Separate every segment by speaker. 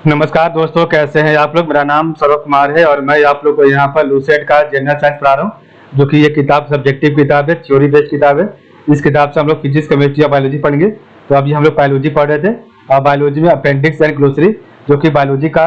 Speaker 1: नमस्कार दोस्तों, कैसे हैं आप लोग। मेरा नाम सौरभ कुमार है और मैं आप लोग को यहाँ पर लूसेट का जनरल साइंस पढ़ा रहा हूँ, जो कि ये किताब सब्जेक्टिव किताब है, थ्योरी बेस्ड किताब है। इस किताब से हम लोग फिजिक्स, केमिस्ट्री और बायोलॉजी पढ़ेंगे। तो अभी हम लोग बायोलॉजी पढ़ रहे थे और बायोलॉजी में अपेंडिक्स एंड ग्लोसरी, जो कि बायोलॉजी का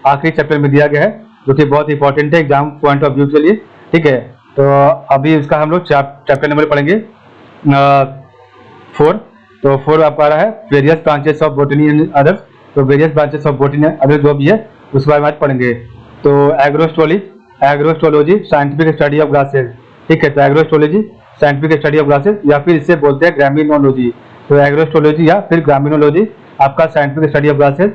Speaker 1: आखिरी चैप्टर में दिया गया है, जो कि बहुत इंपॉर्टेंट है एग्जाम पॉइंट ऑफ व्यू के लिए। ठीक है, तो अभी उसका हम लोग चैप्टर नंबर पढ़ेंगे 4। तो 4 आपका रहा है various branches of botany and others. तो various branches of botany and other जो भी है उसके बारे में आज पढ़ेंगे। तो agrostology scientific study of grasses. ठीक है, तो agrostology scientific study of grasses, या फिर इसे बोलते हैं ग्रामीनोलॉजी। तो एग्रोस्टोलॉजी या फिर ग्रामीनोलॉजी आपका scientific study of grasses.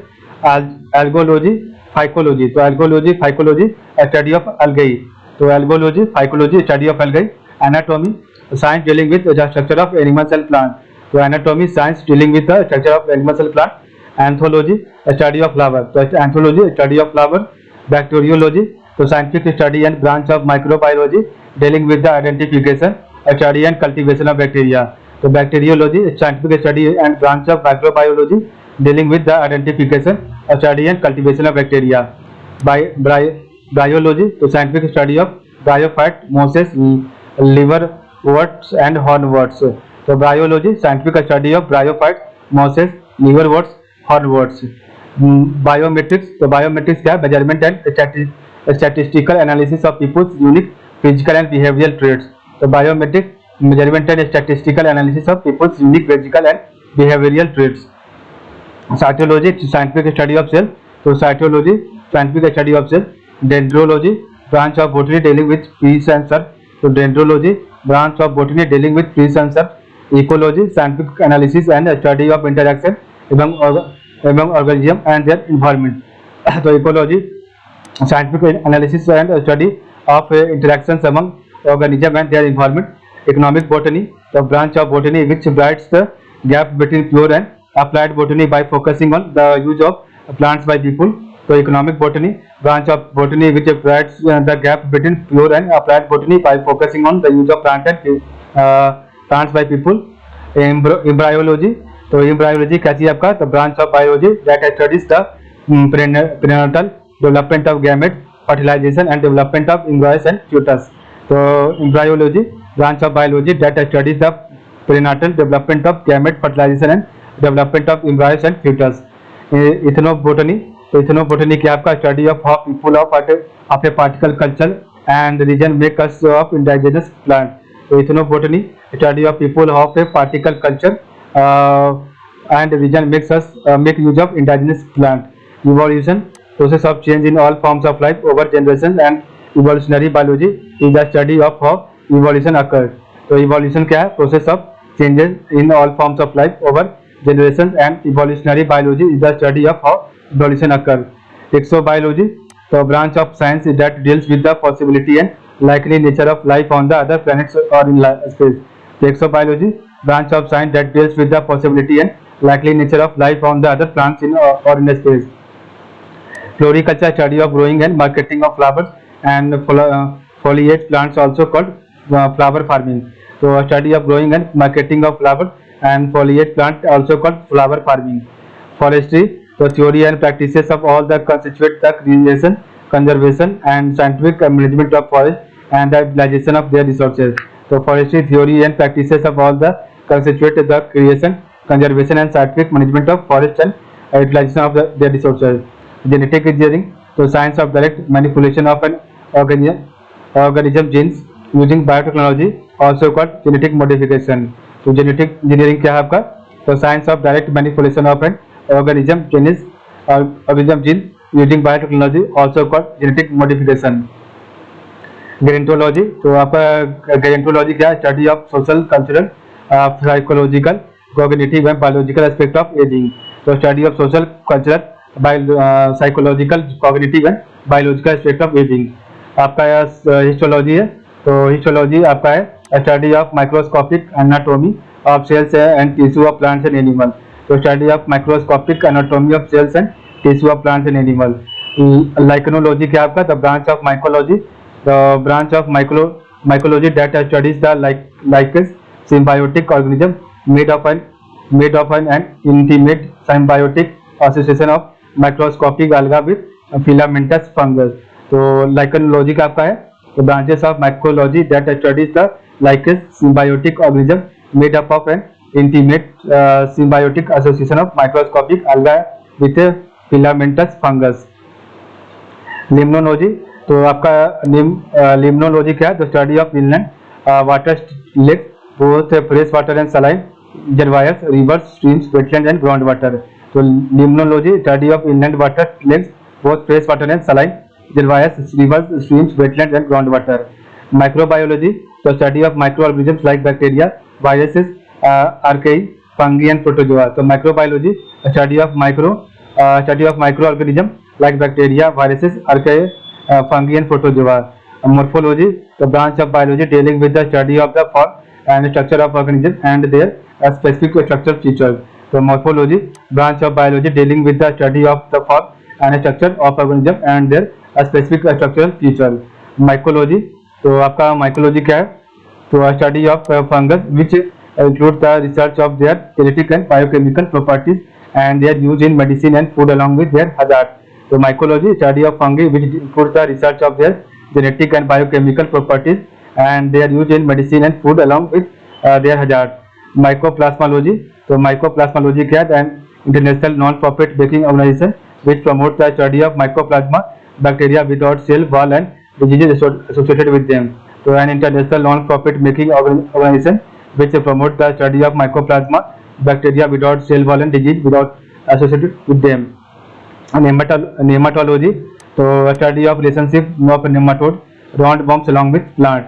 Speaker 1: Algology phycology, तो algology phycology study of algae. तो algology phycology study of algae. Anatomy science dealing with the structure of animals and plant. तो anatomy science dealing with the structure of animals and plant. Anthology study of flower, तो anthology study of flower. Bacteriology तो scientific study and branch of microbiology dealing with the identification, study and cultivation of bacteria. तो bacteriology scientific study and branch of microbiology dealing with the identification, study and cultivation of bacteria. Bryology तो scientific study of bryophyte, mosses, liverworts and hornworts. तो bryology scientific study of bryophyte, mosses, liverworts, hornworts. Biometrics तो biometrics क्या है, measurement and statistical analysis of people's unique physical and behavioural traits. तो biometrics measurement and statistical analysis of people's unique physical and behavioural traits. Cytology scientific study of cell, तो cytology scientific study of cell. Dendrology branch of botany dealing with trees and surf. तो dendrology branch of botany dealing with trees and surf. Ecology scientific analysis and study of interaction among organism and their environment। तो ecology scientific analysis and study of interactions among organism and their environment। Economic botany तो branch of botany which bridges the gap between pure and applied botany by focusing on the use of plants by people। तो economic botany branch of botany which bridges the gap between pure and applied botany by focusing on the use of plants by people। Embryology तो embryology क्या चीज आपका, तो branch of biology that studies the prenatal development of gamete, fertilization and development of embryos and foetus. तो embryology branch of biology that studies the prenatal development of gamete, fertilization and development of embryos and foetus. Ethnobotany तो ethnobotany क्या आपका, study of how people of a particular culture and region make use of indigenous plant. तो ethnobotany study of people of a particular culture and region make use of indigenous plant। Evolution process of change in all forms of life over generations, and evolutionary biology is the study of how evolution occurs। तो evolution क्या है, process of changes in all forms of life over generations, and evolutionary biology is the study of how evolution occurs। Exobiology तो branch of science that deals with the possibility and likely nature of life on the other planets or in space। Exobiology branch of science that deals with the possibility and likely nature of life on the other plants in or in space। Floriculture study of growing and marketing of flowers and foliage plants, also called flower farming। So study of growing and marketing of flowers and foliage plant, also called flower farming। Forestry so theory and practices of all the constitute the creation, conservation and scientific management of forest and the utilization of their resources। So forestry theory and practices of all the constitute the creation, conservation and scientific management of forest and utilization of their resources। Genetic engineering so science of direct manipulation of an organism genes using biotechnology, also called genetic modification। तो genetic engineering क्या है आपका, तो science of direct manipulation of an organism genes organism gene using biotechnology, also called genetic modification। गेरेंटोलॉजी तो आपका gerontology क्या है, study of social, cultural, psychological, cognitive and biological aspect of ageing. तो study of social, cultural, psychological, cognitive and biological aspect of ageing. आपका histology है, तो histology आपका है study of microscopic anatomy of cells and tissue of plants and animal. तो study of microscopic anatomy of cells and tissue of plants and animal. Lichenology क्या आपका, the branch of mycology the branch of mycology that studies the lichens, symbiotic organism made of an intimate symbiotic association of microscopic alga with filamentous fungus. तो lichenology का आपका है तो branches of micrology that studies the lichens symbiotic organism made up of an intimate symbiotic association of microscopic alga with filamentous fungus. Limnology तो आपका limnology क्या है? The study of inland water lakes both fresh water and saline reservoirs rivers streams wetland and ground water. तो limnology study of inland water lakes both fresh water and saline reservoirs rivers streams wetland and ground water. Microbiology तो study of micro organisms like bacteria viruses archaea fungi and protozoa. तो microbiology study of micro organism like bacteria, viruses, archaea, fungi and protozoa. Morphology, the branch of biology dealing with the study of the form and structure of organisms and their specific structural features. So morphology, branch of biology dealing with the study of the form and structure of organism and their specific structural features. Mycology, तो आपका mycology क्या है? तो study of fungus which includes the research of their genetic and biochemical properties and their use in medicine and food along with their hazards. So mycology study of fungi which includes the research of their genetic and biochemical properties and their use in medicine and food along with their hazards. Mycoplasmology तो mycoplasmology क्या है? An international non-profit baking organization which promotes the study of mycoplasma bacteria without cell wall and diseases associated with them. So an international non-profit making organization which promotes the study of mycoplasma bacteria without cell wall and disease without associated with them. Nematology तो study of relationship of nematode round bombs along with plant.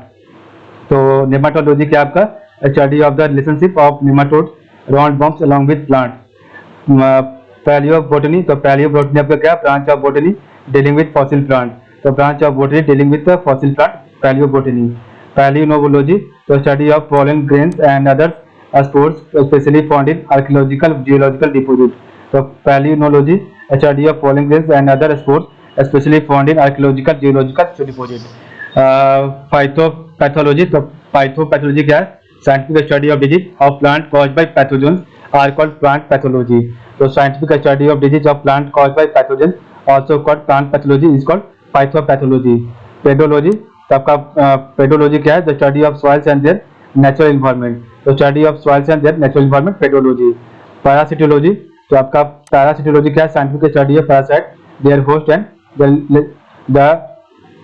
Speaker 1: तो nematology क्या आपका? Study of the relationship of nematode round bombs along with plant. Palaeobotany तो palaeobotany आपका क्या? Branch of botany dealing with fossil plant. तो branch of botany dealing with fossil plant palaeobotany. Palynology तो study of pollen grains and other spores specially found in archaeological geological deposit. तो palynology study of pollen grains and other spores especially found in archaeological geological deposit. Phytopathology तो phytopathology क्या है? Scientific study of disease of plant caused by pathogens are called plant pathology. तो scientific study of disease of plant caused by pathogens also called plant pathology is called phytopathology. Pedology तो आपका pedology क्या है? The study of soils and their natural environment. तो study of soils and their natural environment pedology. Parasitology तो आपका parasitology क्या है? Scientific study of parasite their host and the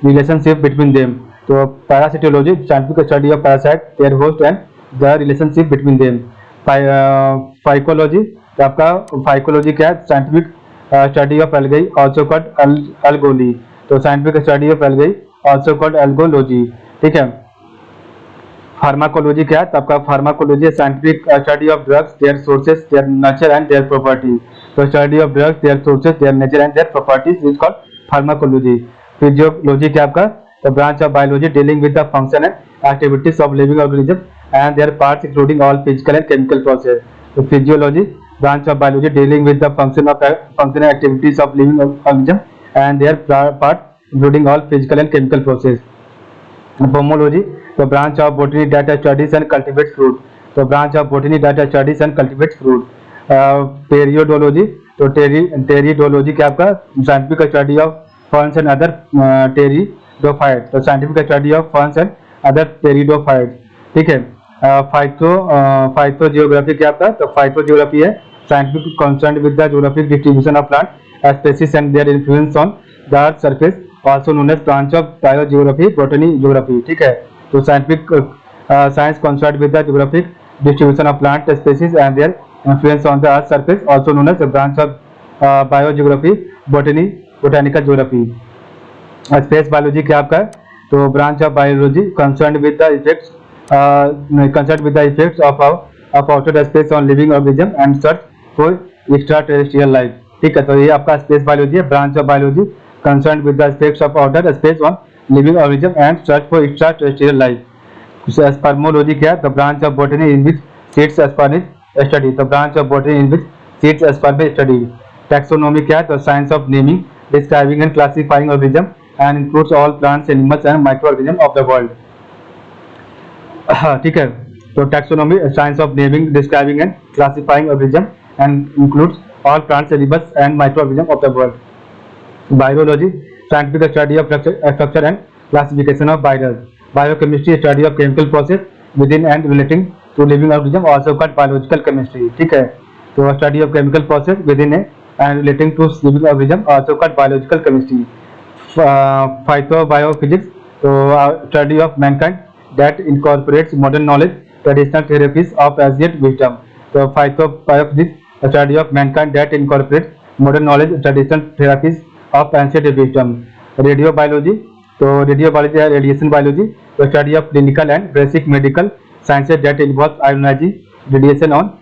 Speaker 1: relationship between them. तो parasitology scientific study of parasite their host and the relationship between them. Phycology तो आपका phycology क्या है? Scientific study of algae also called algology. तो scientific study of algae also called algology. ठीक है. Pharmacology क्या है? तो आपका pharmacology scientific study of drugs their sources their nature and their properties. तो study of drugs their sources their nature and their properties is called pharmacology. Physiology क्या आपका? तो branch of biology dealing with the function and activities of living organism and their parts including all physical and chemical process. तो physiology branch of biology dealing with the function and activities of living organism and their parts including all physical and chemical process. Pomology तो branch of botany that studies and cultivate fruit. तो branch of botany that studies and cultivate fruit. Pteridology तो pteridology क्या आपका? Scientific study of ferns and other pteridophyte. तो scientific study of ferns and other pteridophyte. ठीक है. Phytogeography क्या आपका? तो फाइटोजियोग्राफी है scientific concern with the geographic distribution of plant species and their influence on the earth surface also known as branch of biogeography botany geography. ठीक है. तो scientific science concerned with the geographic distribution of plant species and their influence on the earth surface also known as a branch of biogeography botanical geography. Space biology क्या आपका है? तो branch of biology concerned with the effects of outer space on living organism and search for extraterrestrial life. ठीक है. तो ये आपका space biology है. branch of biology concerned with the effects of outer space on living organism and search for extraterrestrial life. Spermology क्या है? The branch of botany in which seeds sperm is studied. The branch of botany in which seeds sperm is studied. Taxonomy क्या है? The science of naming, describing and classifying organism and includes all plants, animals and microorganisms of the world. ठीक है. तो taxonomy science of naming, describing and classifying organism and includes all plants, animals and microorganisms of the world. Virology, scientific study of structure and classification of viruses. Biochemistry, study of chemical process within and relating to living organism, also called biological chemistry. ठीक है, तो study of chemical process within and relating to living organism, also called biological chemistry. Phytobiophysics, so study of mankind that incorporates modern knowledge, traditional therapies of ancient wisdom. So phytobiophysics, a study of mankind that incorporates modern knowledge, traditional therapies of ancient wisdom. Radiobiology, so radiobiology है radiation biology, so study of clinical and basic medical sciences that involves ionizing radiation on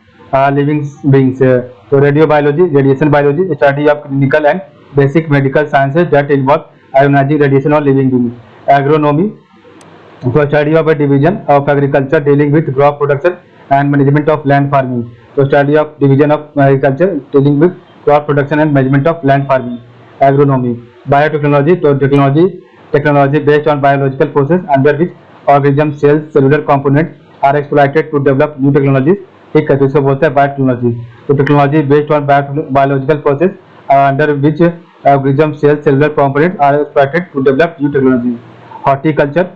Speaker 1: living beings. So radiobiology, radiation biology, study of clinical and basic medical sciences that involve ionizing radiation on living beings. Agronomy, so study of a division of agriculture dealing with crop production and management of land farming. So study of division of agriculture dealing with crop production and management of land farming. Agronomy. Biotechnology, so technology based on biological process under which organism cells, cellular components are exploited to develop new technologies. ठीक है, तो इसको बोलते हैं biotechnology. तो technology based on biological process under which organism cells, cellular components are exploited to develop new technology. Horticulture,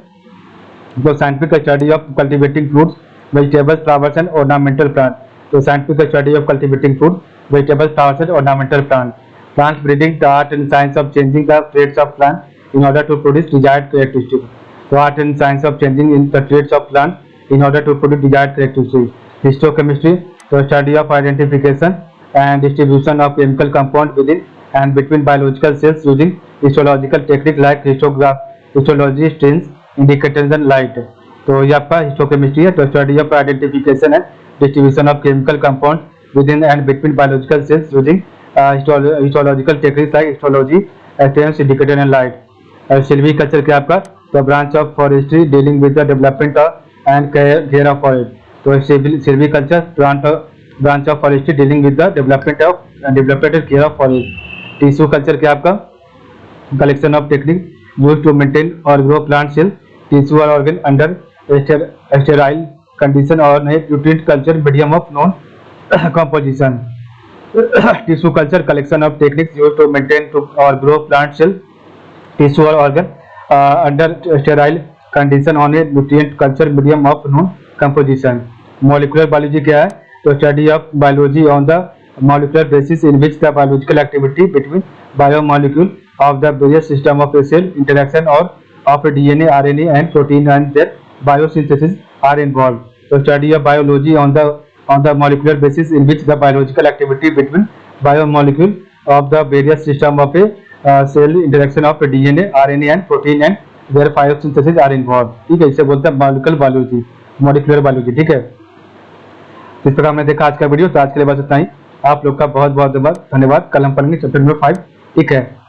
Speaker 1: so scientific study of cultivating fruits, vegetables, flowers and ornamental plants. So scientific study of cultivating fruits, vegetables, flowers and ornamental plants. Plant breeding, the art and science of changing the traits of plants in order to produce desired characteristics. So art and science of changing in the traits of plants in order to produce desired characteristics. Histochemistry, so study of identification and distribution of chemical compounds within and between biological cells using histological techniques like histology, strains, indicators and light. तो ये आपका histochemistry है, तो study of identification and distribution of chemical compound within and between biological cells using histological techniques like histology, stains, indicator and light. Silviculture क्या आपका, तो branch of forestry dealing with the development and care of forest. तो silviculture branch of forestry dealing with the development and care of forest. Tissue culture क्या आपका, collection of technique used to maintain or grow plant cell, tissue or organ under sterile condition or nutrient culture medium of known composition. Tissue culture, collection of techniques used to maintain or grow plant cell, tissue or organ under sterile condition on a nutrient culture medium of known composition. Molecular biology क्या है, तो study of biology on the molecular basis in which the biological activity between biomolecule of the various system of a cell interaction or of a DNA, RNA and protein and their biosynthesis are involved. So study of biology on the molecular basis in which the biological activity between biomolecule of the various system of a cell interaction of a DNA, RNA and protein and their biosynthesis are involved. ठीक है, इसे बोलते हैं molecular biology. ठीक है, इस प्रकार हमने देखा आज का वीडियो. तो आज के लिए बस इतना ही. आप लोग का बहुत बहुत धन्यवाद. कल हम पढ़ेंगे चैप्टर नंबर 5. ठीक है.